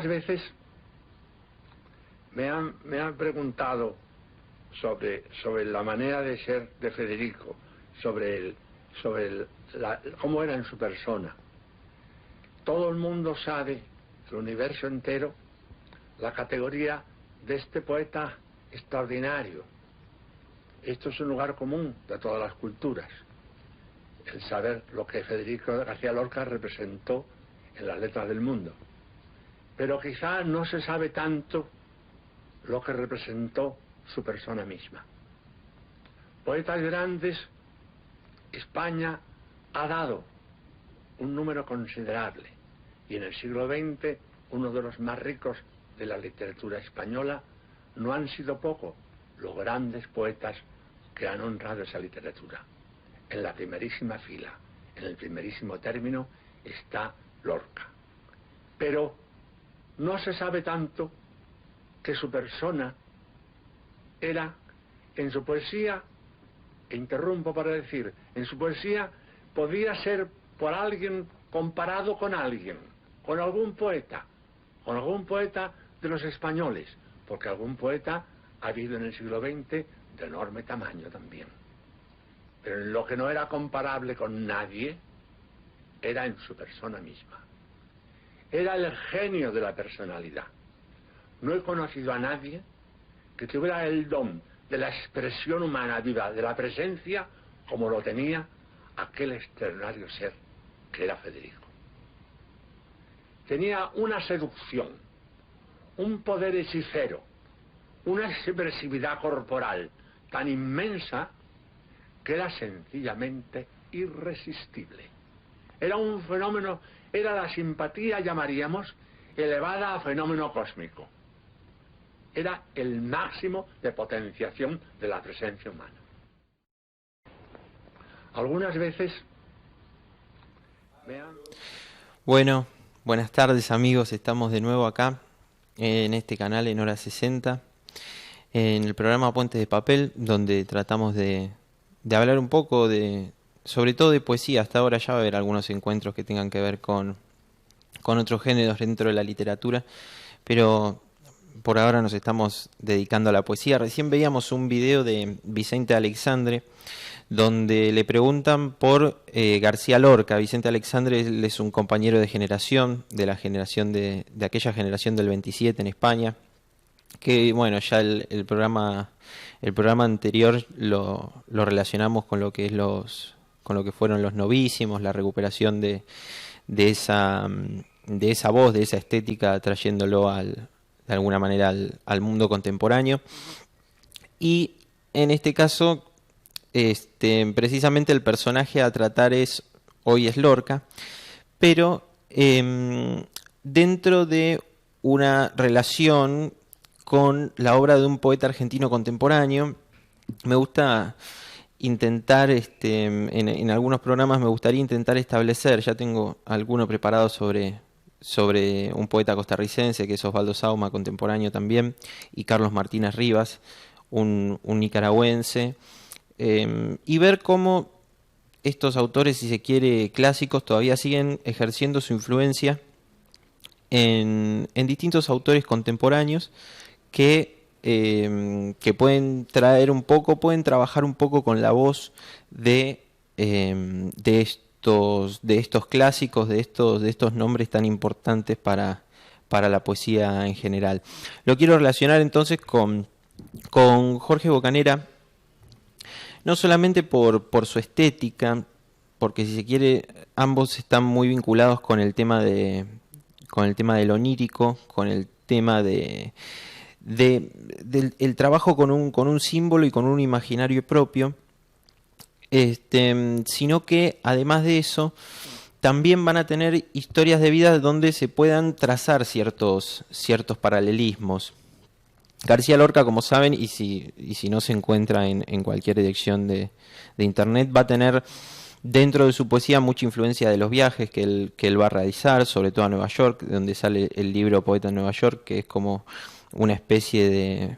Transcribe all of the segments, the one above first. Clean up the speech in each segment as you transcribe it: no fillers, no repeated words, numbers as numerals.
Algunas veces me han preguntado sobre la manera de ser de Federico, cómo era en su persona. Todo el mundo sabe, el universo entero, la categoría de este poeta extraordinario. Esto es un lugar común de todas las culturas, el saber lo que Federico García Lorca representó en las letras del mundo. Pero quizá no se sabe tanto lo que representó su persona misma. Poetas grandes, España ha dado un número considerable, y en el siglo XX uno de los más ricos de la literatura española. No han sido pocos los grandes poetas que han honrado esa literatura. En la primerísima fila, en el primerísimo término, está Lorca. Pero no se sabe tanto que su persona era, en su poesía, interrumpo para decir, en su poesía podía ser por alguien comparado con alguien, con algún poeta de los españoles, porque algún poeta ha habido en el siglo XX de enorme tamaño también. Pero en lo que no era comparable con nadie era en su persona misma. Era el genio de la personalidad. No he conocido a nadie que tuviera el don de la expresión humana viva, de la presencia, como lo tenía aquel extraordinario ser que era Federico. Tenía una seducción, un poder hechicero, una expresividad corporal tan inmensa que era sencillamente irresistible. Era un fenómeno, era la simpatía, llamaríamos, elevada a fenómeno cósmico. Era el máximo de potenciación de la presencia humana. Algunas veces Bueno, buenas tardes amigos, estamos de nuevo acá en este canal en Hora 60, en el programa Puentes de Papel, donde tratamos de hablar un poco sobre todo de poesía. Hasta ahora ya va a haber algunos encuentros que tengan que ver con otros géneros dentro de la literatura, pero por ahora nos estamos dedicando a la poesía. Recién veíamos un video de Vicente Alexandre, donde le preguntan por García Lorca. Vicente Alexandre él es un compañero de generación, de la generación de aquella generación del 27 en España, que bueno, ya el programa anterior lo relacionamos con lo que es con lo que fueron los novísimos, la recuperación de esa voz, de esa estética, trayéndolo de alguna manera al mundo contemporáneo. Y en este caso, precisamente el personaje a tratar hoy es Lorca, pero dentro de una relación con la obra de un poeta argentino contemporáneo. Me gusta intentar, en algunos programas me gustaría intentar establecer, ya tengo alguno preparado sobre un poeta costarricense que es Osvaldo Sauma, contemporáneo también, y Carlos Martínez Rivas, un nicaragüense, y ver cómo estos autores, si se quiere, clásicos, todavía siguen ejerciendo su influencia en distintos autores contemporáneos que pueden traer un poco, pueden trabajar un poco con la voz de estos clásicos, de estos nombres tan importantes para la poesía en general. Lo quiero relacionar entonces con Jorge Bocanera, no solamente por su estética, porque si se quiere, ambos están muy vinculados con el tema de lo onírico, con el tema del trabajo con un símbolo y con un imaginario propio, sino que además de eso también van a tener historias de vida donde se puedan trazar ciertos paralelismos. García Lorca, como saben, y si no se encuentra en cualquier dirección de internet, va a tener dentro de su poesía mucha influencia de los viajes que él va a realizar, sobre todo a Nueva York, de donde sale el libro Poeta en Nueva York, que es como una especie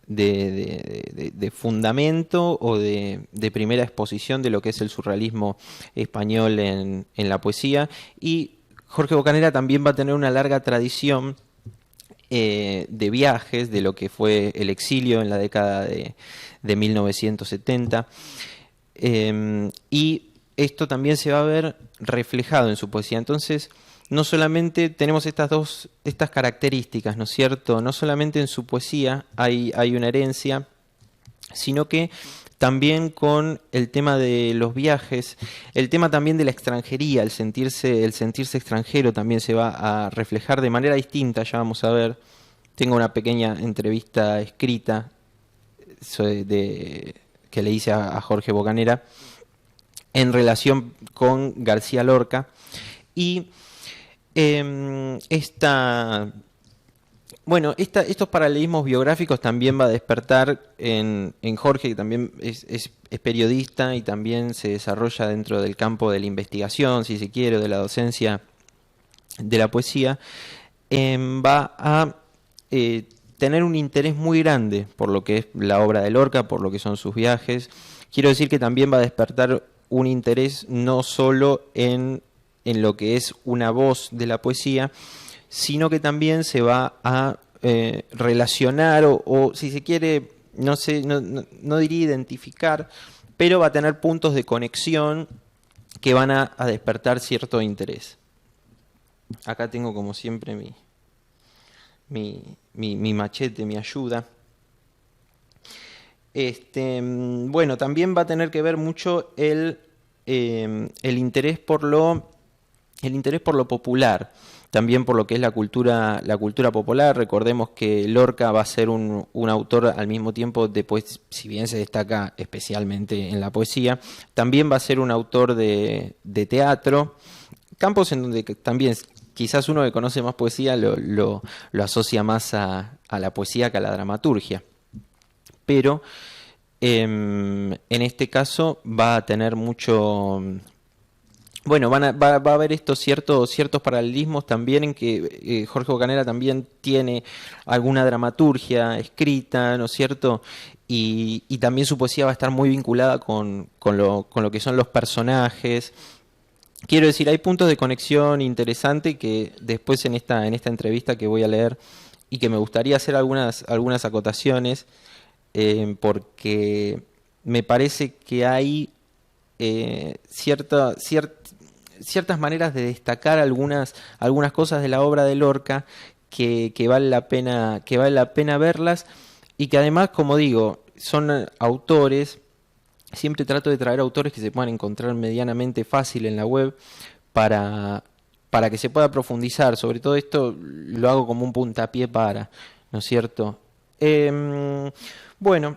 de fundamento o de primera exposición de lo que es el surrealismo español en la poesía. Y Jorge Bocanera también va a tener una larga tradición de viajes, de lo que fue el exilio en la década de 1970. Y esto también se va a ver reflejado en su poesía. Entonces, no solamente tenemos estas características, ¿no es cierto? No solamente en su poesía hay una herencia, sino que también con el tema de los viajes, el tema también de la extranjería, el sentirse extranjero también se va a reflejar de manera distinta, ya vamos a ver. Tengo una pequeña entrevista escrita que le hice a Jorge Bocanera en relación con García Lorca. Y estos paralelismos biográficos también va a despertar en Jorge, que también es periodista y también se desarrolla dentro del campo de la investigación, si se quiere, de la docencia de la poesía, va a tener un interés muy grande por lo que es la obra de Lorca, por lo que son sus viajes. Quiero decir que también va a despertar un interés no solo en lo que es una voz de la poesía, sino que también se va a relacionar o si se quiere, no diría identificar, pero va a tener puntos de conexión que van a despertar cierto interés. Acá tengo como siempre mi machete, mi ayuda. Bueno, también va a tener que ver mucho el interés por lo popular, también por lo que es la cultura popular. Recordemos que Lorca va a ser un autor al mismo tiempo de si bien se destaca especialmente en la poesía, también va a ser un autor de teatro, campos en donde también quizás uno que conoce más poesía lo asocia más a la poesía que a la dramaturgia. Pero en este caso va a tener mucho... Bueno, va a haber estos ciertos paralelismos también en que Jorge Bocanera también tiene alguna dramaturgia escrita, ¿no es cierto? Y también su poesía va a estar muy vinculada con lo que son los personajes. Quiero decir, hay puntos de conexión interesantes que después en esta entrevista que voy a leer y que me gustaría hacer algunas acotaciones, porque me parece que hay ciertas maneras de destacar algunas cosas de la obra de Lorca que vale la pena verlas, y que además, como digo, son autores. Siempre trato de traer autores que se puedan encontrar medianamente fácil en la web para que se pueda profundizar. Sobre todo esto lo hago como un puntapié ¿no es cierto? Bueno,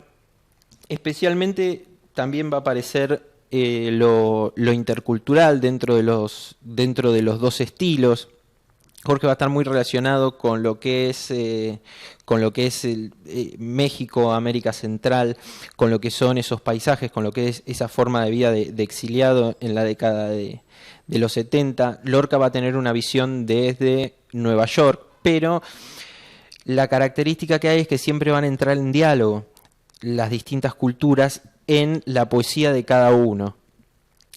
especialmente también va a aparecer lo intercultural dentro de los dos estilos. Jorge va a estar muy relacionado con lo que es México, América Central, con lo que son esos paisajes, con lo que es esa forma de vida de exiliado en la década de los 70. Lorca va a tener una visión desde Nueva York, pero la característica que hay es que siempre van a entrar en diálogo las distintas culturas en la poesía de cada uno.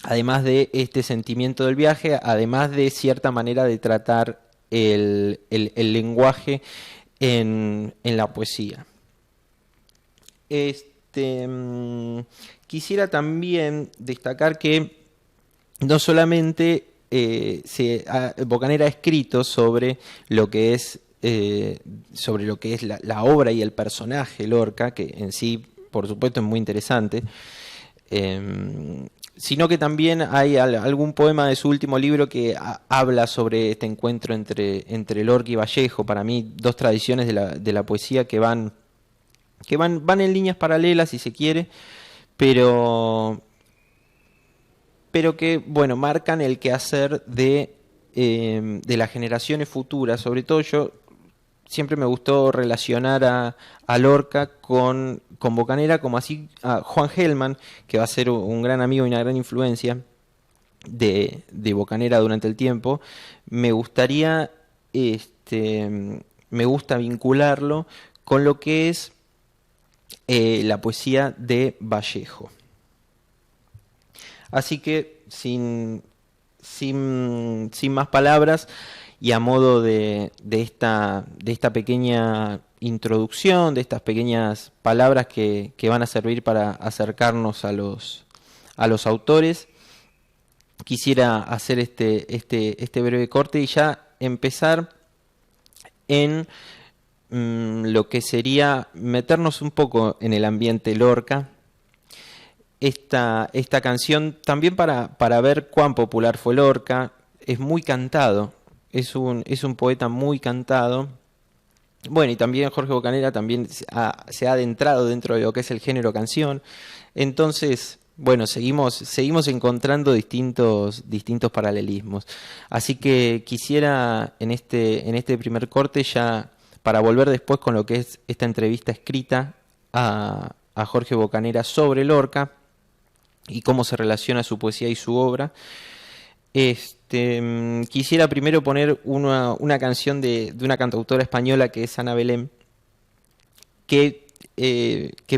Además de este sentimiento del viaje, además de cierta manera de tratar el lenguaje en la poesía. Quisiera también destacar que no solamente Bocanera ha escrito sobre lo que es la obra y el personaje Lorca, que en sí, por supuesto, es muy interesante, sino que también hay algún poema de su último libro que habla sobre este encuentro entre Lorca y Vallejo. Para mí, dos tradiciones de la poesía que van en líneas paralelas, si se quiere, pero que, bueno, marcan el quehacer de las generaciones futuras. Sobre todo yo siempre me gustó relacionar a Lorca con Bocanera, como así a Juan Gelman, que va a ser un gran amigo y una gran influencia de Bocanera durante el tiempo. Me gusta vincularlo con lo que es la poesía de Vallejo. Así que sin más palabras, y a modo de esta pequeña introducción, de estas pequeñas palabras que van a servir para acercarnos a los autores, quisiera hacer este breve corte y ya empezar en lo que sería meternos un poco en el ambiente Lorca. Esta canción también para ver cuán popular fue Lorca. Es muy cantado, es un poeta muy cantado. Bueno, y también Jorge Bocanera también se ha adentrado dentro de lo que es el género canción. Entonces, bueno, seguimos encontrando distintos paralelismos. Así que quisiera en este primer corte, ya para volver después con lo que es esta entrevista escrita a Jorge Bocanera sobre Lorca y cómo se relaciona su poesía y su obra, quisiera primero poner una canción de una cantautora española que es Ana Belén, que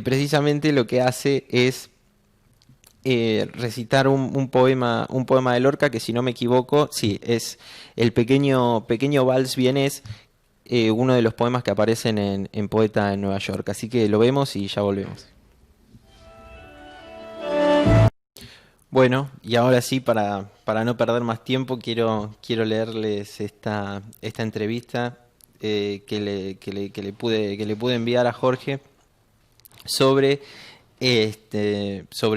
precisamente lo que hace es recitar un poema de Lorca, que si no me equivoco, sí, es el pequeño vals vienés, uno de los poemas que aparecen en Poeta en Nueva York. Así que lo vemos y ya volvemos. Bueno, y ahora sí, para no perder más tiempo, quiero leerles esta entrevista que le pude enviar a Jorge sobre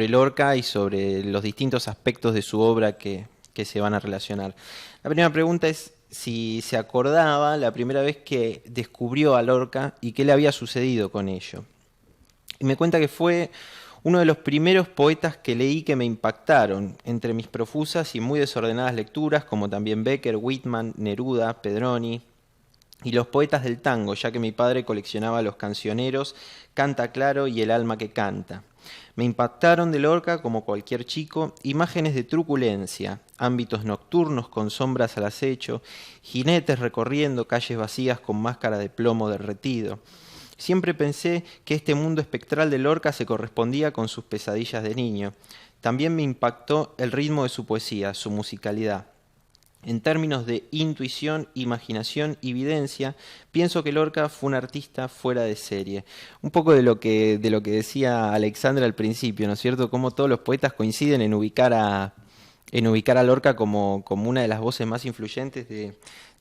Lorca y sobre los distintos aspectos de su obra que se van a relacionar. La primera pregunta es si se acordaba la primera vez que descubrió a Lorca y qué le había sucedido con ello. Y me cuenta que fue uno de los primeros poetas que leí que me impactaron, entre mis profusas y muy desordenadas lecturas, como también Becker, Whitman, Neruda, Pedroni y los poetas del tango, ya que mi padre coleccionaba los cancioneros, Canta Claro y El alma que canta. Me impactaron de Lorca, como cualquier chico, imágenes de truculencia, ámbitos nocturnos con sombras al acecho, jinetes recorriendo calles vacías con máscara de plomo derretido. Siempre pensé que este mundo espectral de Lorca se correspondía con sus pesadillas de niño. También me impactó el ritmo de su poesía, su musicalidad. En términos de intuición, imaginación y videncia, pienso que Lorca fue un artista fuera de serie. Un poco de lo que decía Alexandra al principio, ¿no es cierto? Cómo todos los poetas coinciden en ubicar a Lorca como una de las voces más influyentes de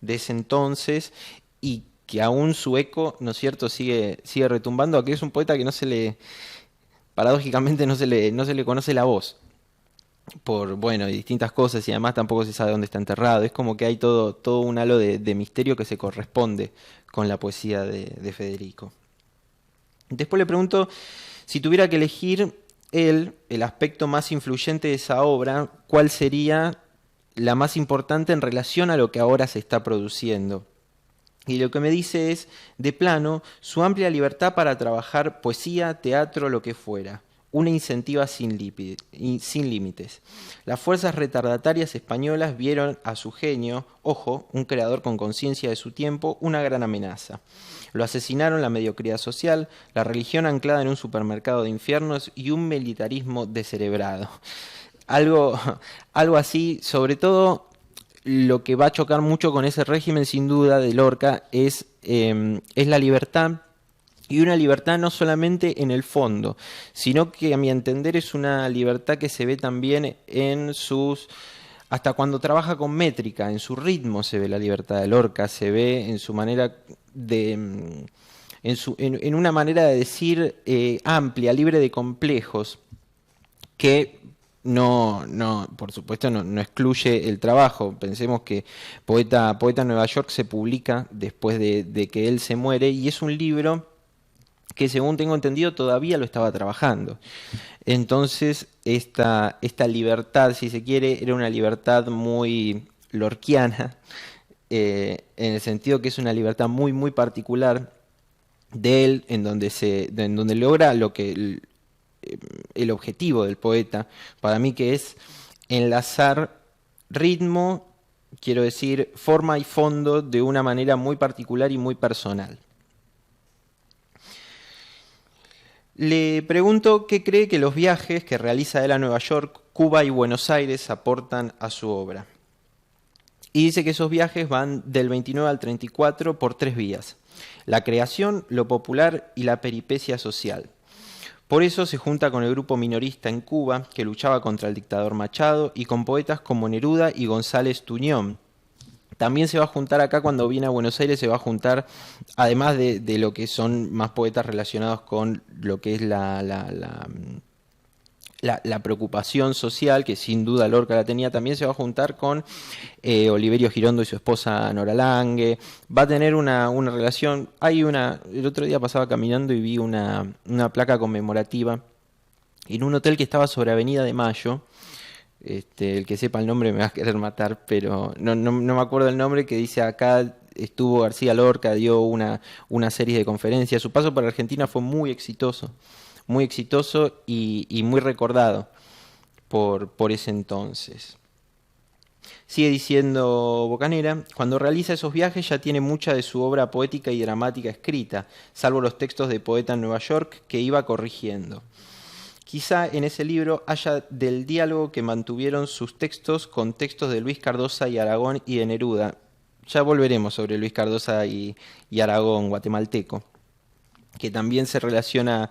ese entonces, y que aún su eco, ¿no es cierto?, sigue retumbando. Aquí es un poeta que paradójicamente no se le conoce la voz, por, bueno, y distintas cosas, y además tampoco se sabe dónde está enterrado. Es como que hay todo un halo de misterio que se corresponde con la poesía de Federico. Después le pregunto si tuviera que elegir el aspecto más influyente de esa obra, ¿cuál sería la más importante en relación a lo que ahora se está produciendo? Y lo que me dice es, de plano, su amplia libertad para trabajar poesía, teatro, lo que fuera. Una incentiva sin límites. Las fuerzas retardatarias españolas vieron a su genio, ojo, un creador con conciencia de su tiempo, una gran amenaza. Lo asesinaron la mediocridad social, la religión anclada en un supermercado de infiernos y un militarismo descerebrado. Algo así, sobre todo. Lo que va a chocar mucho con ese régimen, sin duda, de Lorca es la libertad, y una libertad no solamente en el fondo, sino que a mi entender es una libertad que se ve también en hasta cuando trabaja con métrica, en su ritmo se ve la libertad de Lorca, se ve en su manera en una manera de decir amplia, libre de complejos, que no, por supuesto, no excluye el trabajo. Pensemos que Poeta en Nueva York se publica después de que él se muere, y es un libro que, según tengo entendido, todavía lo estaba trabajando. Entonces, esta libertad, si se quiere, era una libertad muy lorquiana, en el sentido que es una libertad muy, muy particular de él, en donde logra lo que el objetivo del poeta, para mí, que es enlazar ritmo, quiero decir, forma y fondo de una manera muy particular y muy personal. Le pregunto qué cree que los viajes que realiza él a Nueva York, Cuba y Buenos Aires aportan a su obra. Y dice que esos viajes van del 29 al 34 por 3 vías: la creación, lo popular y la peripecia social. Por eso se junta con el grupo minorista en Cuba, que luchaba contra el dictador Machado, y con poetas como Neruda y González Tuñón. También se va a juntar acá, cuando viene a Buenos Aires, se va a juntar, además de lo que son más poetas relacionados con lo que es la preocupación social, que sin duda Lorca la tenía, también se va a juntar con Oliverio Girondo y su esposa Nora Lange. Va a tener una relación. El otro día pasaba caminando y vi una placa conmemorativa en un hotel que estaba sobre Avenida de Mayo. El que sepa el nombre me va a querer matar, pero no me acuerdo el nombre, que dice: acá estuvo García Lorca, dio una serie de conferencias. Su paso por Argentina fue muy exitoso y muy recordado por ese entonces. Sigue diciendo Bocanera: cuando realiza esos viajes ya tiene mucha de su obra poética y dramática escrita, salvo los textos de poeta en Nueva York que iba corrigiendo. Quizá en ese libro haya del diálogo que mantuvieron sus textos con textos de Luis Cardoza y Aragón y de Neruda. Ya volveremos sobre Luis Cardoza y Aragón, guatemalteco, que también se relaciona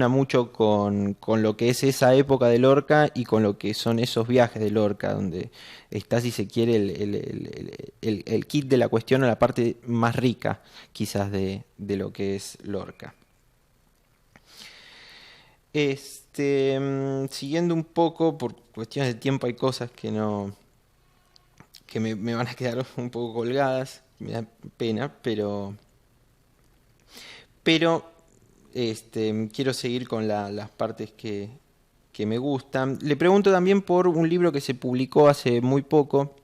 mucho con lo que es esa época de Lorca y con lo que son esos viajes de Lorca, donde está, si se quiere, el kit de la cuestión, o la parte más rica quizás de lo que es Lorca. Siguiendo un poco, por cuestiones de tiempo hay cosas que me van a quedar un poco colgadas, me da pena, pero quiero seguir con las partes que me gustan. Le pregunto también por un libro que se publicó hace muy poco,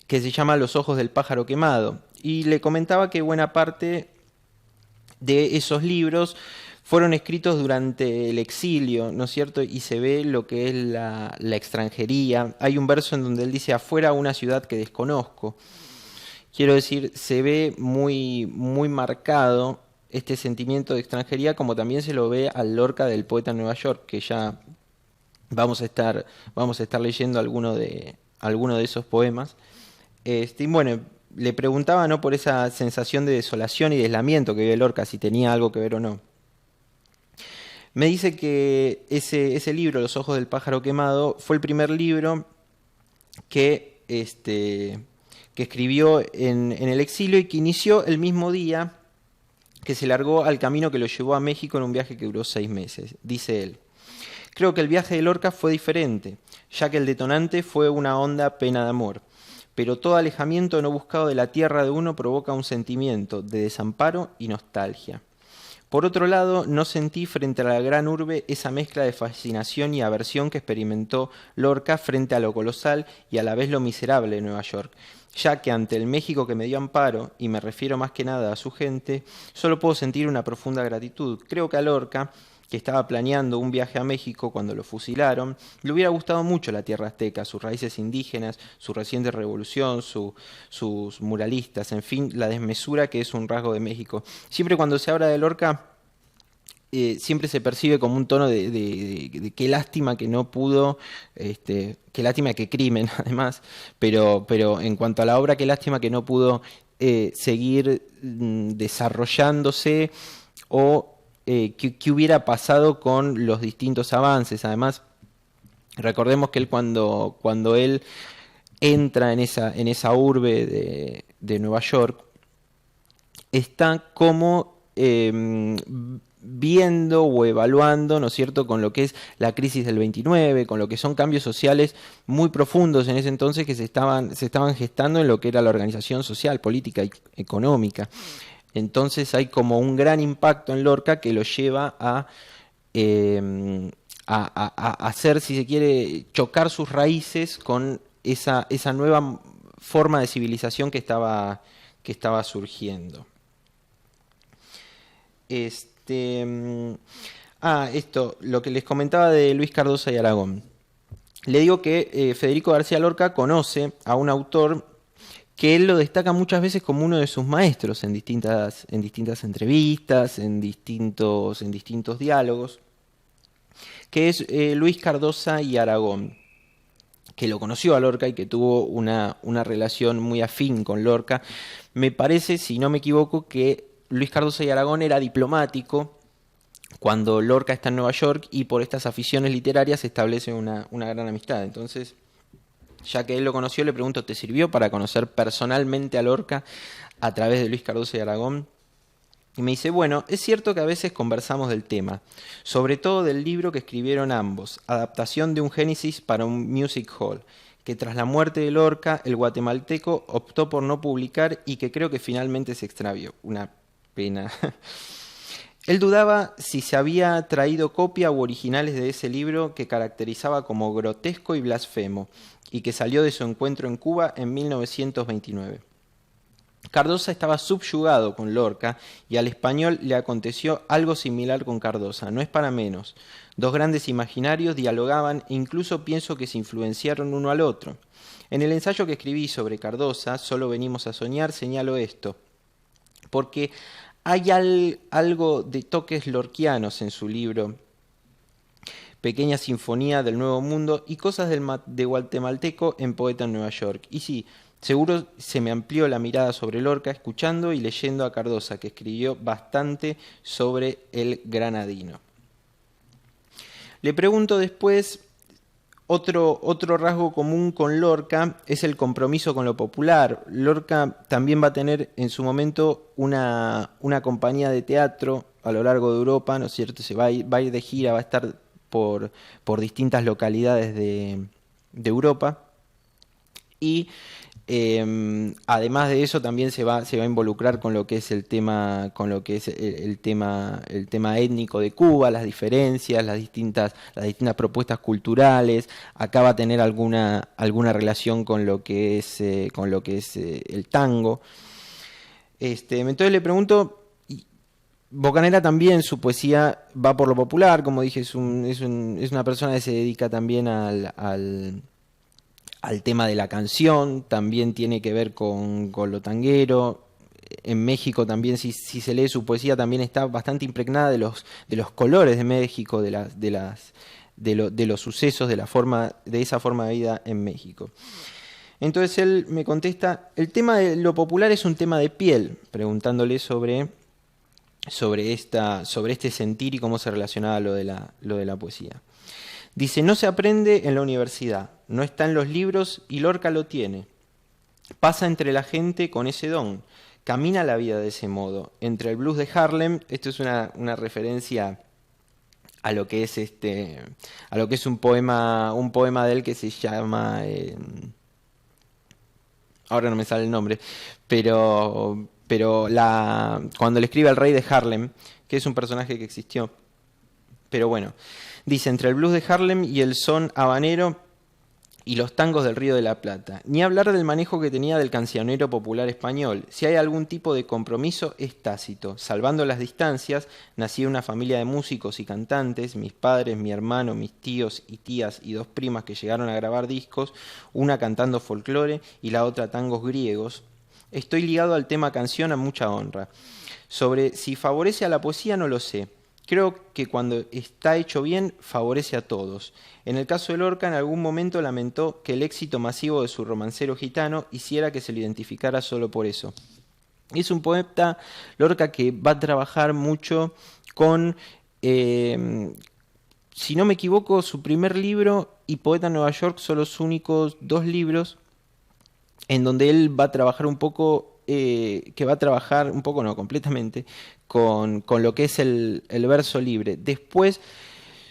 que se llama Los ojos del pájaro quemado, y le comentaba que buena parte de esos libros fueron escritos durante el exilio, ¿no es cierto? Y se ve lo que es la extranjería. Hay un verso en donde él dice: afuera una ciudad que desconozco. Quiero decir, se ve muy, muy marcado este sentimiento de extranjería, como también se lo ve al Lorca del poeta en Nueva York, que ya vamos a estar leyendo alguno de esos poemas. Y bueno, le preguntaba, ¿no?, por esa sensación de desolación y de aislamiento que vive Lorca, si tenía algo que ver o no. Me dice que ese libro, Los ojos del pájaro quemado, fue el primer libro que escribió en el exilio, y que inició el mismo día que se largó al camino que lo llevó a México en un viaje que duró 6 meses. Dice él: creo que el viaje de Lorca fue diferente, ya que el detonante fue una honda pena de amor. Pero todo alejamiento no buscado de la tierra de uno provoca un sentimiento de desamparo y nostalgia. Por otro lado, no sentí frente a la gran urbe esa mezcla de fascinación y aversión que experimentó Lorca frente a lo colosal y a la vez lo miserable de Nueva York, ya que ante el México que me dio amparo, y me refiero más que nada a su gente, solo puedo sentir una profunda gratitud. Creo que a Lorca, que estaba planeando un viaje a México cuando lo fusilaron, le hubiera gustado mucho la tierra azteca, sus raíces indígenas, su reciente revolución, sus muralistas, en fin, la desmesura que es un rasgo de México. Siempre cuando se habla de Lorca, siempre se percibe como un tono de qué lástima que no pudo, qué lástima, qué crimen además, pero en cuanto a la obra, qué lástima que no pudo seguir desarrollándose, o qué hubiera pasado con los distintos avances. Además, recordemos que él cuando él entra en esa urbe de Nueva York, está como viendo o evaluando, ¿no es cierto?, con lo que es la crisis del 29, con lo que son cambios sociales muy profundos en ese entonces que se estaban gestando en lo que era la organización social, política y económica. Entonces hay como un gran impacto en Lorca que lo lleva a hacer, si se quiere, chocar sus raíces con esa nueva forma de civilización que estaba surgiendo. Esto, lo que les comentaba de Luis Cardoza y Aragón. Le digo que Federico García Lorca conoce a un autor que él lo destaca muchas veces como uno de sus maestros en distintas entrevistas, en distintos diálogos, que es Luis Cardoza y Aragón, que lo conoció a Lorca y que tuvo una relación muy afín con Lorca. Me parece, si no me equivoco, que Luis Cardosa y Aragón era diplomático cuando Lorca está en Nueva York, y por estas aficiones literarias se establece una gran amistad. Entonces, ya que él lo conoció, le pregunto, ¿te sirvió para conocer personalmente a Lorca a través de Luis Cardosa y Aragón? Y me dice, bueno, es cierto que a veces conversamos del tema, sobre todo del libro que escribieron ambos, adaptación de un Génesis para un music hall, que tras la muerte de Lorca, el guatemalteco optó por no publicar y que creo que finalmente se extravió. Una pena. Él dudaba si se había traído copia u originales de ese libro que caracterizaba como grotesco y blasfemo, y que salió de su encuentro en Cuba en 1929. Cardosa estaba subyugado con Lorca, y al español le aconteció algo similar con Cardosa, no es para menos. Dos grandes imaginarios dialogaban e incluso pienso que se influenciaron uno al otro. En el ensayo que escribí sobre Cardosa, Solo venimos a soñar, señalo esto, porque hay algo de toques lorquianos en su libro, Pequeña Sinfonía del Nuevo Mundo, y cosas de guatemalteco en Poeta en Nueva York. Y sí, seguro se me amplió la mirada sobre Lorca escuchando y leyendo a Cardosa, que escribió bastante sobre el granadino. Le pregunto después, otro rasgo común con Lorca es el compromiso con lo popular. Lorca también va a tener en su momento una compañía de teatro a lo largo de Europa, ¿no es cierto? Se va a ir de gira, va a estar por distintas localidades de Europa, y además de eso también se va a involucrar con lo que es el tema étnico de Cuba, las diferencias, las distintas propuestas culturales. Acá va a tener alguna relación con lo que es el tango. Entonces le pregunto, Bocanera también, su poesía va por lo popular, como dije, es una persona que se dedica también al tema de la canción, también tiene que ver con lo tanguero. En México también, si se lee su poesía, también está bastante impregnada de los colores de México, de los sucesos, de esa forma de vida en México. Entonces él me contesta, el tema de lo popular es un tema de piel, preguntándole sobre este sentir y cómo se relacionaba lo de la poesía. Dice, no se aprende en la universidad, no está en los libros y Lorca lo tiene. Pasa entre la gente con ese don, camina la vida de ese modo. Entre el blues de Harlem, esto es una referencia a lo que es un poema de él que se llama, ahora no me sale el nombre, pero cuando le escribe al rey de Harlem, que es un personaje que existió, pero bueno, dice, entre el blues de Harlem y el son habanero y los tangos del Río de la Plata, ni hablar del manejo que tenía del cancionero popular español. Si hay algún tipo de compromiso, es tácito. Salvando las distancias, nací en una familia de músicos y cantantes, mis padres, mi hermano, mis tíos y tías y dos primas que llegaron a grabar discos, una cantando folclore y la otra tangos griegos. Estoy ligado al tema canción a mucha honra. Sobre si favorece a la poesía no lo sé. Creo que cuando está hecho bien, favorece a todos. En el caso de Lorca, en algún momento lamentó que el éxito masivo de su romancero gitano hiciera que se lo identificara solo por eso. Es un poeta, Lorca, que va a trabajar mucho con, si no me equivoco, su primer libro y Poeta en Nueva York son los únicos dos libros en donde él va a trabajar un poco, no, completamente, con lo que es el verso libre. Después,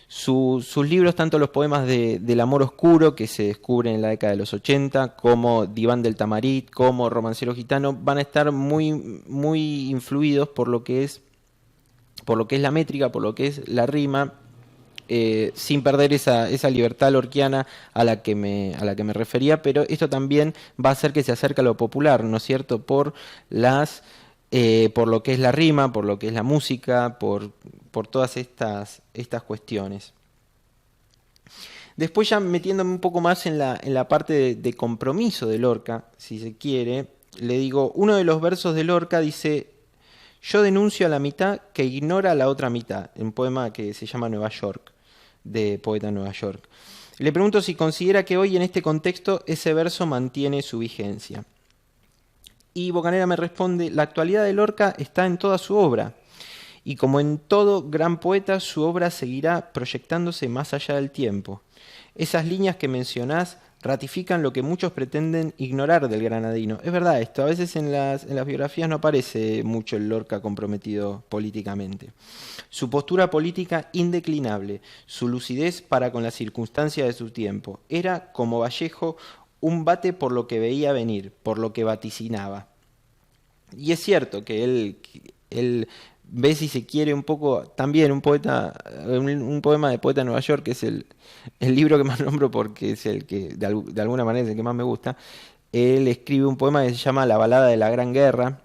sus libros, tanto los poemas del amor oscuro, que se descubren en la década de los 80, como Diván del Tamarit, como Romancero Gitano, van a estar muy, muy influidos por lo que es la métrica, por lo que es la rima, sin perder esa libertad lorquiana a la que me refería, pero esto también va a hacer que se acerque a lo popular, ¿no es cierto? Por lo que es la rima, por lo que es la música, por todas estas cuestiones. Después, ya metiéndome un poco más en la parte de compromiso de Lorca, si se quiere, le digo, uno de los versos de Lorca dice: yo denuncio a la mitad que ignora a la otra mitad, un poema que se llama Nueva York, de Poeta en Nueva York. Le pregunto si considera que hoy en este contexto ese verso mantiene su vigencia. Y Bocanera me responde: la actualidad de Lorca está en toda su obra, y como en todo gran poeta, su obra seguirá proyectándose más allá del tiempo. Esas líneas que mencionás ratifican lo que muchos pretenden ignorar del granadino. Es verdad esto, a veces en las biografías no aparece mucho el Lorca comprometido políticamente. Su postura política indeclinable, su lucidez para con las circunstancias de su tiempo. Era, como Vallejo, un bate por lo que veía venir, por lo que vaticinaba. Y es cierto que él ve, si se quiere, un poco también un poema de Poeta de Nueva York, que es el libro que más nombro porque es el que de alguna manera es el que más me gusta. Él escribe un poema que se llama La balada de la Gran Guerra,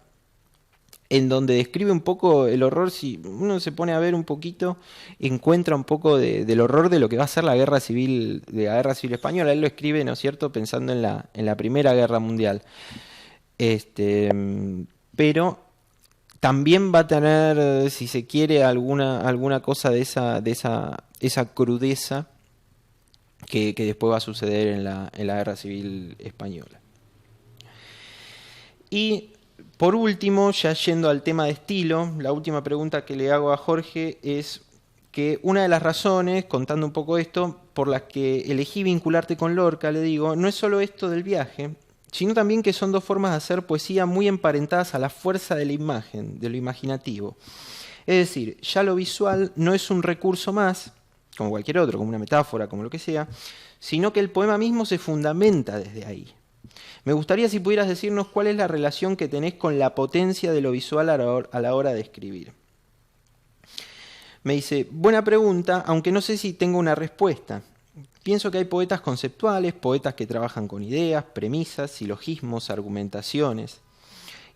en donde describe un poco el horror. Si uno se pone a ver un poquito, encuentra un poco del horror de lo que va a ser la guerra civil, de la guerra civil española. Él lo escribe, ¿no es cierto?, pensando en la Primera Guerra Mundial. Pero también va a tener, si se quiere, alguna cosa de esa crudeza que después va a suceder en la Guerra Civil Española. Y por último, ya yendo al tema de estilo, la última pregunta que le hago a Jorge es que una de las razones, contando un poco esto, por las que elegí vincularte con Lorca, le digo, no es solo esto del viaje, sino también que son dos formas de hacer poesía muy emparentadas a la fuerza de la imagen, de lo imaginativo. Es decir, ya lo visual no es un recurso más, como cualquier otro, como una metáfora, como lo que sea, sino que el poema mismo se fundamenta desde ahí. Me gustaría si pudieras decirnos cuál es la relación que tenés con la potencia de lo visual a la hora de escribir. Me dice, buena pregunta, aunque no sé si tengo una respuesta. Pienso que hay poetas conceptuales, poetas que trabajan con ideas, premisas, silogismos, argumentaciones.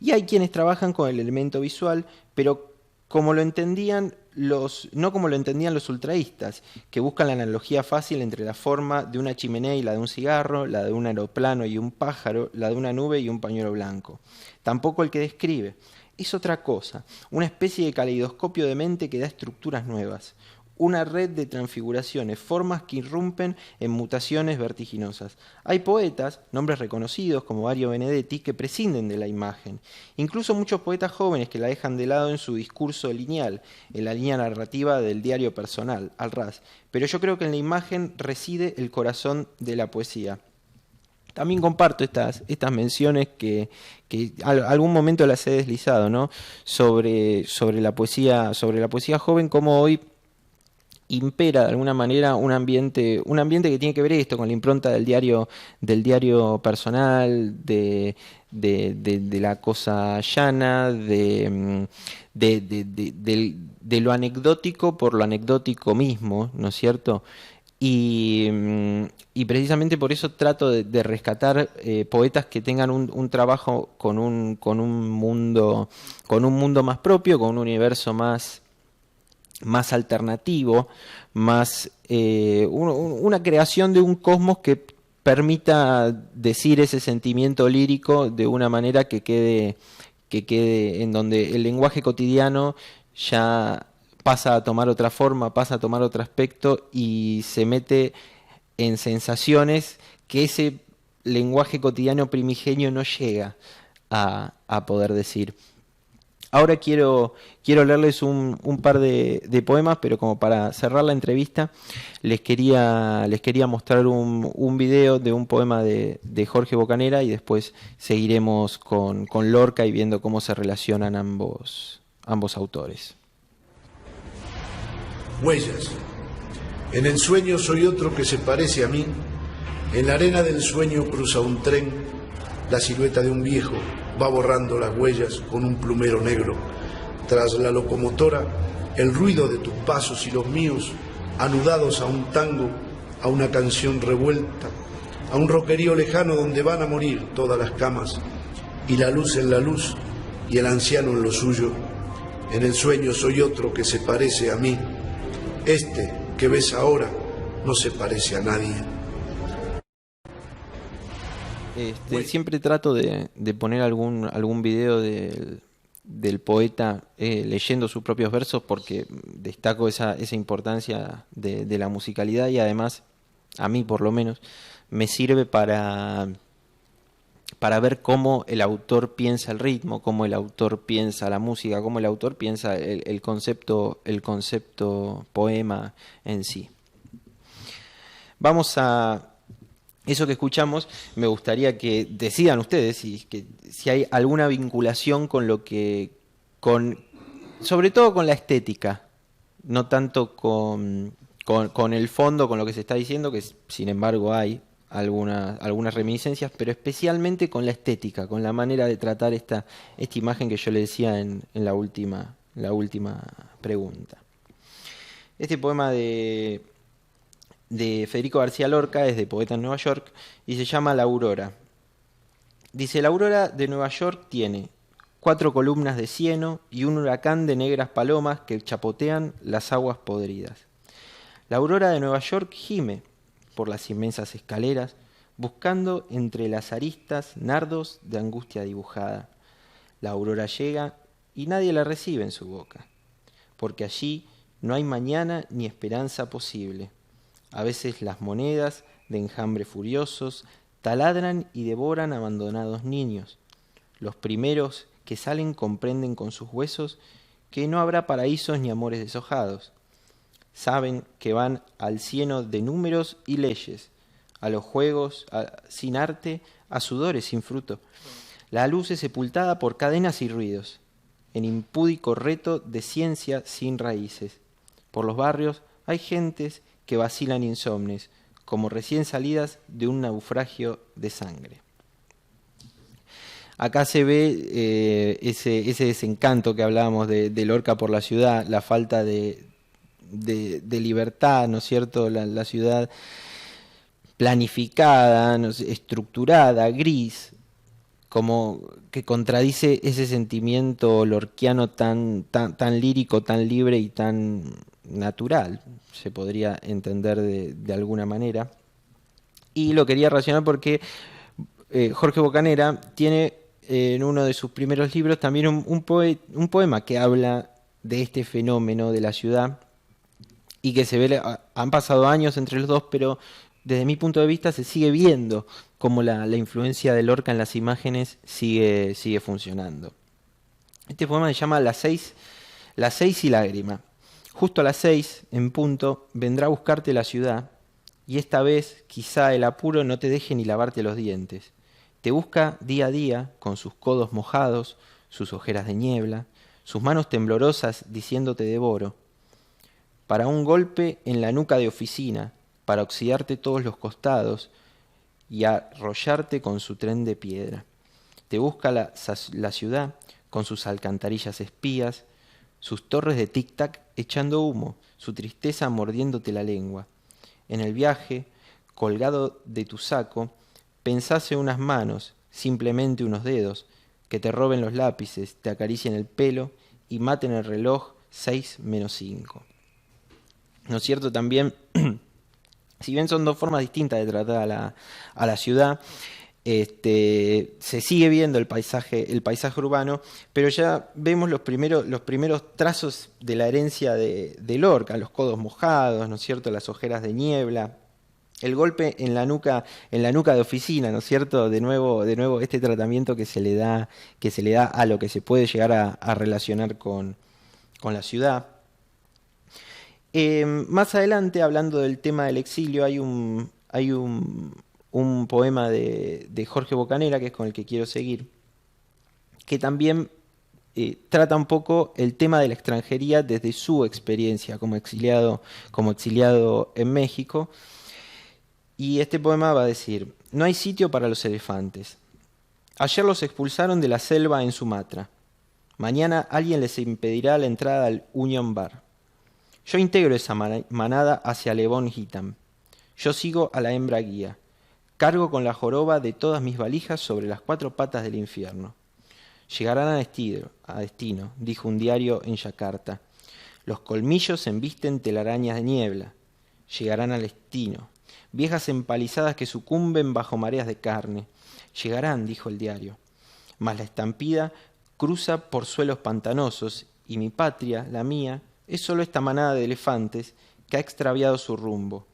Y hay quienes trabajan con el elemento visual, pero como lo entendían no como lo entendían los ultraístas, que buscan la analogía fácil entre la forma de una chimenea y la de un cigarro, la de un aeroplano y un pájaro, la de una nube y un pañuelo blanco. Tampoco el que describe. Es otra cosa, una especie de caleidoscopio de mente que da estructuras nuevas. Una red de transfiguraciones, formas que irrumpen en mutaciones vertiginosas. Hay poetas, nombres reconocidos como Mario Benedetti, que prescinden de la imagen. Incluso muchos poetas jóvenes que la dejan de lado en su discurso lineal, en la línea narrativa del diario personal, al ras. Pero yo creo que en la imagen reside el corazón de la poesía. También comparto estas menciones que algún momento las he deslizado, ¿no? sobre la poesía joven, como hoy impera de alguna manera un ambiente que tiene que ver esto con la impronta del diario personal, de la cosa llana, de lo anecdótico por lo anecdótico mismo, ¿no es cierto? Y precisamente por eso trato de rescatar poetas que tengan un trabajo con un mundo más propio, con un universo más alternativo, más una creación de un cosmos que permita decir ese sentimiento lírico de una manera que quede en donde el lenguaje cotidiano ya pasa a tomar otra forma, pasa a tomar otro aspecto y se mete en sensaciones que ese lenguaje cotidiano primigenio no llega a poder decir. Ahora quiero leerles un par de poemas, pero como para cerrar la entrevista, les quería mostrar un video de un poema de Jorge Bocanera y después seguiremos con Lorca y viendo cómo se relacionan ambos autores. Huellas. En el sueño soy otro que se parece a mí. En la arena del sueño cruza un tren. La silueta de un viejo va borrando las huellas con un plumero negro. Tras la locomotora, el ruido de tus pasos y los míos, anudados a un tango, a una canción revuelta, a un roquerío lejano donde van a morir todas las camas, y la luz en la luz y el anciano en lo suyo. En el sueño soy otro que se parece a mí. Este que ves ahora no se parece a nadie. Siempre trato de poner algún video del poeta leyendo sus propios versos porque destaco esa importancia de la musicalidad y además a mí por lo menos, me sirve para ver cómo el autor piensa el ritmo, cómo el autor piensa la música, cómo el autor piensa el concepto poema en sí. Vamos a eso que escuchamos. Me gustaría que decidan ustedes si hay alguna vinculación con lo que, sobre todo con la estética, no tanto con el fondo, con lo que se está diciendo, que sin embargo hay algunas reminiscencias, pero especialmente con la estética, con la manera de tratar esta imagen que yo le decía en la última pregunta. Este poema de Federico García Lorca es de Poeta en Nueva York y se llama La Aurora. Dice: la aurora de Nueva York tiene 4 columnas de cieno y un huracán de negras palomas que chapotean las aguas podridas. La aurora de Nueva York gime por las inmensas escaleras, buscando entre las aristas nardos de angustia dibujada. La aurora llega y nadie la recibe en su boca, porque allí no hay mañana ni esperanza posible. A veces las monedas de enjambre furiosos taladran y devoran abandonados niños. Los primeros que salen comprenden con sus huesos que no habrá paraísos ni amores deshojados. Saben que van al cieno de números y leyes, a los juegos sin arte, a sudores sin fruto. La luz es sepultada por cadenas y ruidos, en impúdico reto de ciencia sin raíces. Por los barrios hay gentes que vacilan insomnes, como recién salidas de un naufragio de sangre. Acá se ve ese desencanto que hablábamos de Lorca por la ciudad, la falta de libertad, ¿no es cierto? La ciudad planificada, ¿no? Estructurada, gris, como que contradice ese sentimiento lorquiano tan lírico, tan libre y tan natural, se podría entender de alguna manera. Y lo quería relacionar porque Jorge Bocanera tiene en uno de sus primeros libros también un poema que habla de este fenómeno de la ciudad, y que se ve, han pasado años entre los dos, pero desde mi punto de vista se sigue viendo cómo la influencia de Lorca en las imágenes sigue funcionando. Este poema se llama Las 6 y lágrima. Justo a las 6, en punto, vendrá a buscarte la ciudad, y esta vez quizá el apuro no te deje ni lavarte los dientes. Te busca día a día, con sus codos mojados, sus ojeras de niebla, sus manos temblorosas diciéndote devoro, para un golpe en la nuca de oficina, para oxidarte todos los costados y arrollarte con su tren de piedra. Te busca la ciudad con sus alcantarillas espías, sus torres de tic-tac echando humo, su tristeza mordiéndote la lengua. En el viaje, colgado de tu saco, pensás en unas manos, simplemente unos dedos, que te roben los lápices, te acaricien el pelo y maten el reloj 6:05. ¿No es cierto? También, si bien son dos formas distintas de tratar a la ciudad, se sigue viendo el paisaje urbano, pero ya vemos los primeros trazos de la herencia de Lorca, los codos mojados, ¿no es cierto?, las ojeras de niebla, el golpe en la nuca de oficina, ¿no es cierto?, de nuevo este tratamiento que se le da a lo que se puede llegar a relacionar con la ciudad. Más adelante, hablando del tema del exilio, hay un poema de Jorge Bocanera, que es con el que quiero seguir, que también trata un poco el tema de la extranjería desde su experiencia como exiliado en México. Y este poema va a decir: no hay sitio para los elefantes. Ayer los expulsaron de la selva en Sumatra. Mañana alguien les impedirá la entrada al Union Bar. Yo integro esa manada hacia Levon Hitam. Yo sigo a la hembra guía. Cargo con la joroba de todas mis valijas sobre las 4 patas del infierno. Llegarán a destino, dijo un diario en Yakarta. Los colmillos embisten telarañas de niebla. Llegarán al destino. Viejas empalizadas que sucumben bajo mareas de carne. Llegarán, dijo el diario. Mas la estampida cruza por suelos pantanosos y mi patria, la mía, es solo esta manada de elefantes que ha extraviado su rumbo.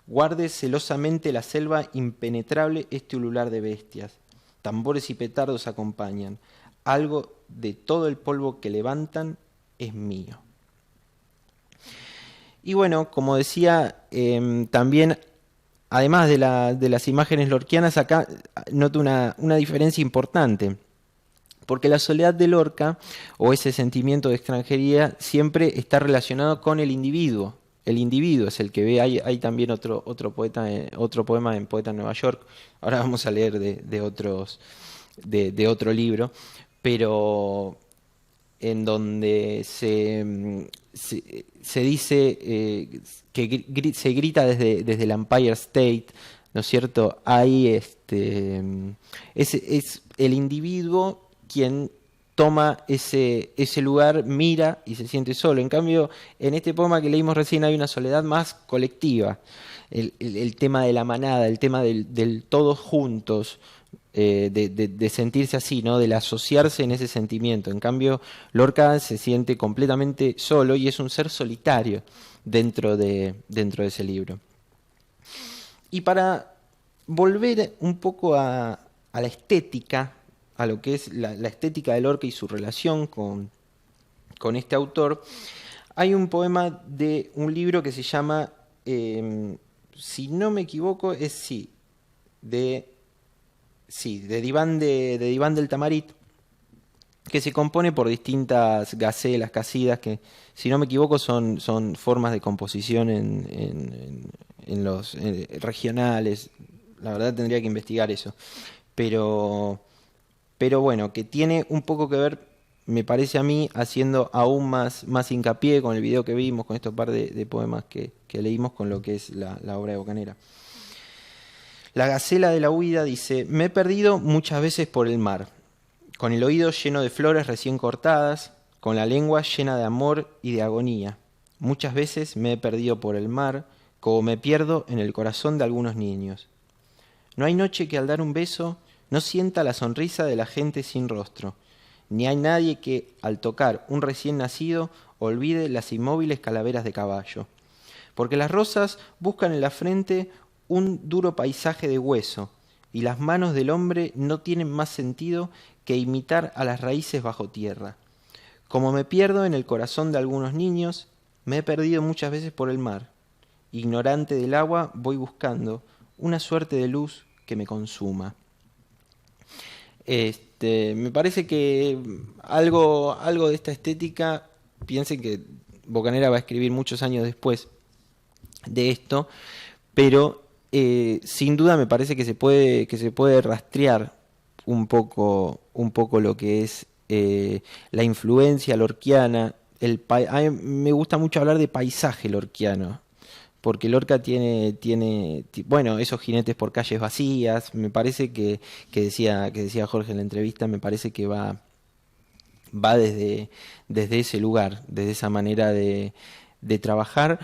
Guarde celosamente la selva impenetrable este ulular de bestias. Tambores y petardos acompañan. Algo de todo el polvo que levantan es mío. Y bueno, como decía, también, además de las imágenes lorquianas, acá noto una diferencia importante. Porque la soledad de Lorca, o ese sentimiento de extranjería, siempre está relacionado con el individuo. El individuo es el que ve. Hay también otro poema en Poeta en Nueva York. Ahora vamos a leer de otro libro, pero en donde se dice que se grita desde el Empire State, ¿no es cierto? Ahí es el individuo quien toma ese lugar, mira y se siente solo. En cambio, en este poema que leímos recién hay una soledad más colectiva. El tema de la manada, el tema del todos juntos, de sentirse así, ¿no? Del asociarse en ese sentimiento. En cambio, Lorca se siente completamente solo y es un ser solitario dentro de ese libro. Y para volver un poco a la estética, a lo que es la estética de Lorca y su relación con este autor, hay un poema de un libro que se llama, si no me equivoco, de Diván del Tamarit, que se compone por distintas gacelas, casidas, que si no me equivoco son formas de composición en los regionales. La verdad tendría que investigar eso, pero bueno, que tiene un poco que ver, me parece a mí, haciendo aún más hincapié con el video que vimos, con estos par de poemas que leímos, con lo que es la obra de Bocanera. La gacela de la huida dice: me he perdido muchas veces por el mar, con el oído lleno de flores recién cortadas, con la lengua llena de amor y de agonía. Muchas veces me he perdido por el mar, como me pierdo en el corazón de algunos niños. No hay noche que al dar un beso no sienta la sonrisa de la gente sin rostro, ni hay nadie que, al tocar un recién nacido, olvide las inmóviles calaveras de caballo. Porque las rosas buscan en la frente un duro paisaje de hueso, y las manos del hombre no tienen más sentido que imitar a las raíces bajo tierra. Como me pierdo en el corazón de algunos niños, me he perdido muchas veces por el mar. Ignorante del agua, voy buscando una suerte de luz que me consuma. Me parece que algo de esta estética, piensen que Bocanera va a escribir muchos años después de esto, pero sin duda me parece que se puede rastrear un poco lo que es la influencia lorquiana. A mí me gusta mucho hablar de paisaje lorquiano, porque Lorca tiene bueno, esos jinetes por calles vacías. Me parece que decía Jorge en la entrevista, me parece que va desde ese lugar, desde esa manera de trabajar.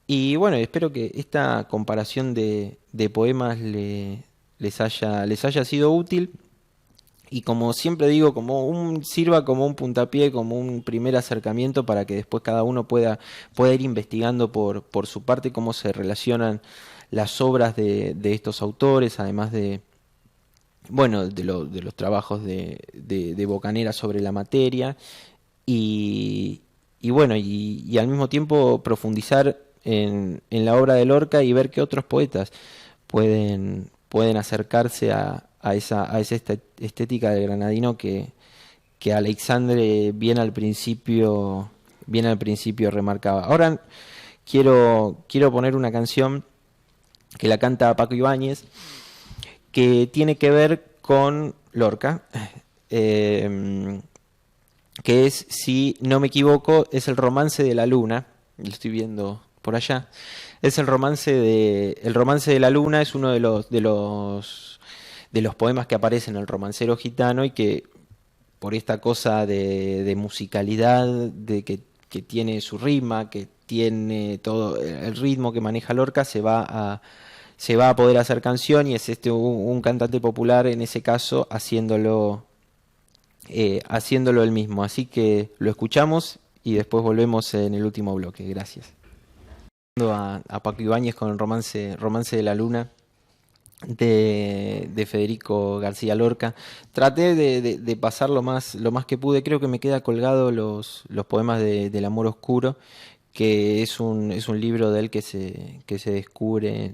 Y bueno, espero que esta comparación de poemas les haya sido útil. Y como siempre digo, sirva como un puntapié, como un primer acercamiento para que después cada uno pueda ir investigando por su parte cómo se relacionan las obras de estos autores, además de los trabajos de Bocanera sobre la materia, y al mismo tiempo profundizar en la obra de Lorca y ver qué otros poetas pueden acercarse a esa estética del granadino que Aleixandre bien al principio remarcaba. Ahora quiero poner una canción que la canta Paco Ibáñez, que tiene que ver con Lorca, que es, si no me equivoco, es el Romance de la Luna. Lo estoy viendo por allá. Es el Romance de la Luna, es uno de los poemas que aparecen en el Romancero Gitano, y que por esta cosa de musicalidad, de que tiene su rima, que tiene todo el ritmo que maneja Lorca, se va a poder hacer canción, y es un cantante popular en ese caso haciéndolo él mismo. Así que lo escuchamos y después volvemos en el último bloque. Gracias. a Paco Ibáñez con el Romance de la Luna de Federico García Lorca. Traté de pasar lo más que pude. Creo que me queda colgado los poemas del Amor Oscuro, que es un libro de él que se descubre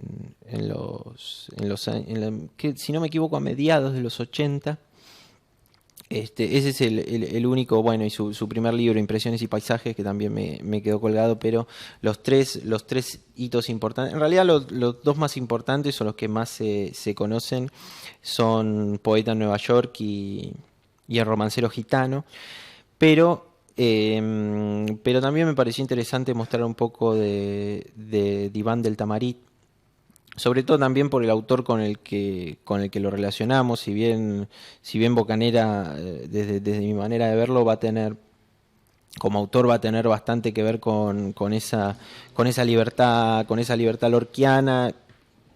que, si no me equivoco, a mediados de los 80. Ese es el único, bueno, y su primer libro, Impresiones y Paisajes, que también me quedó colgado, pero los tres hitos importantes, en realidad los dos más importantes, son los que más se conocen, son Poeta en Nueva York y El Romancero Gitano, pero también me pareció interesante mostrar un poco de Diván del Tamarit, sobre todo también por el autor con el que lo relacionamos. Si bien Bocanera, desde mi manera de verlo, como autor va a tener bastante que ver con esa libertad lorquiana,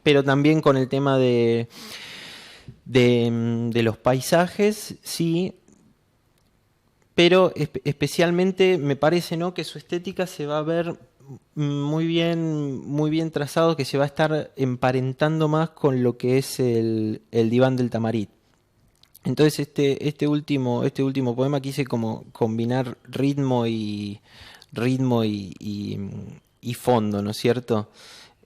pero también con el tema de los paisajes, sí. Pero especialmente me parece, ¿no?, que su estética se va a ver muy bien trazado, que se va a estar emparentando más con lo que es el Diván del Tamarit. Entonces este último poema quise como combinar ritmo y fondo, ¿no es cierto?,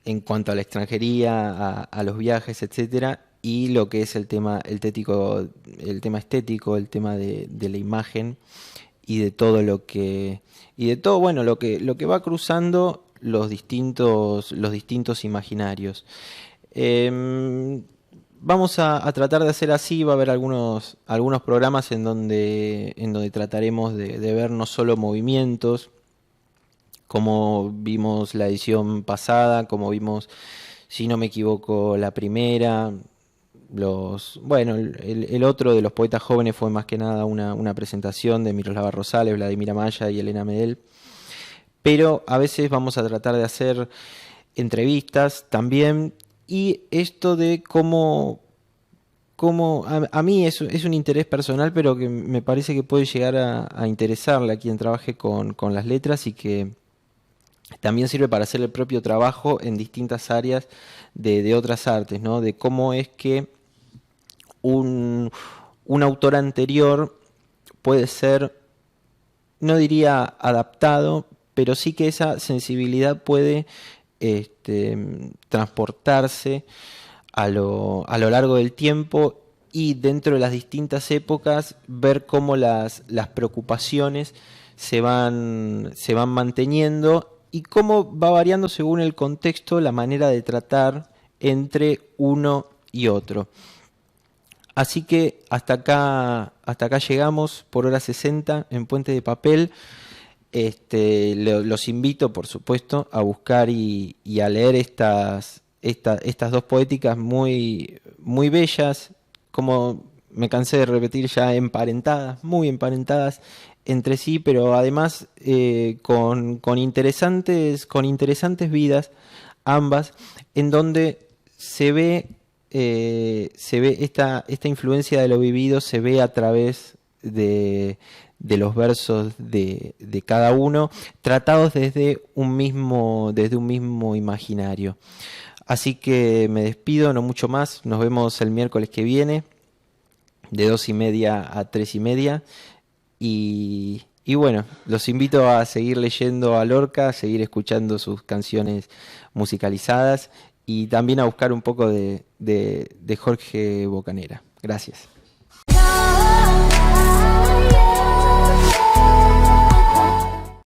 en cuanto a la extranjería, a los viajes, etcétera, y lo que es el tema estético, el tema de la imagen y de todo lo que va cruzando los distintos imaginarios. Vamos a tratar de hacer así. Va a haber algunos programas en donde trataremos de ver no solo movimientos, como vimos la edición pasada, como vimos, si no me equivoco, la primera. El otro de los poetas jóvenes fue más que nada una presentación de Miroslava Rosales, Vladimir Amaya y Elena Medel. Pero a veces vamos a tratar de hacer entrevistas también, y esto de cómo a mí es un interés personal, pero que me parece que puede llegar a interesarle a quien trabaje con las letras, y que también sirve para hacer el propio trabajo en distintas áreas de otras artes, ¿no? De cómo es que un autor anterior puede ser, no diría adaptado, pero sí que esa sensibilidad puede transportarse a lo largo del tiempo, y dentro de las distintas épocas ver cómo las preocupaciones se van manteniendo, y cómo va variando según el contexto la manera de tratar entre uno y otro. Así que hasta acá llegamos por hora 60 en Puente de Papel. Los invito, por supuesto, a buscar y a leer estas dos poéticas muy bellas, como me cansé de repetir ya, muy emparentadas entre sí, pero además con interesantes vidas, ambas, en donde se ve esta influencia de lo vivido, se ve a través de los versos de cada uno, tratados desde un mismo imaginario. Así que me despido, no mucho más. Nos vemos el miércoles que viene, de 2:30 a 3:30. Y bueno, los invito a seguir leyendo a Lorca, a seguir escuchando sus canciones musicalizadas, y también a buscar un poco de Jorge Bocanera. Gracias.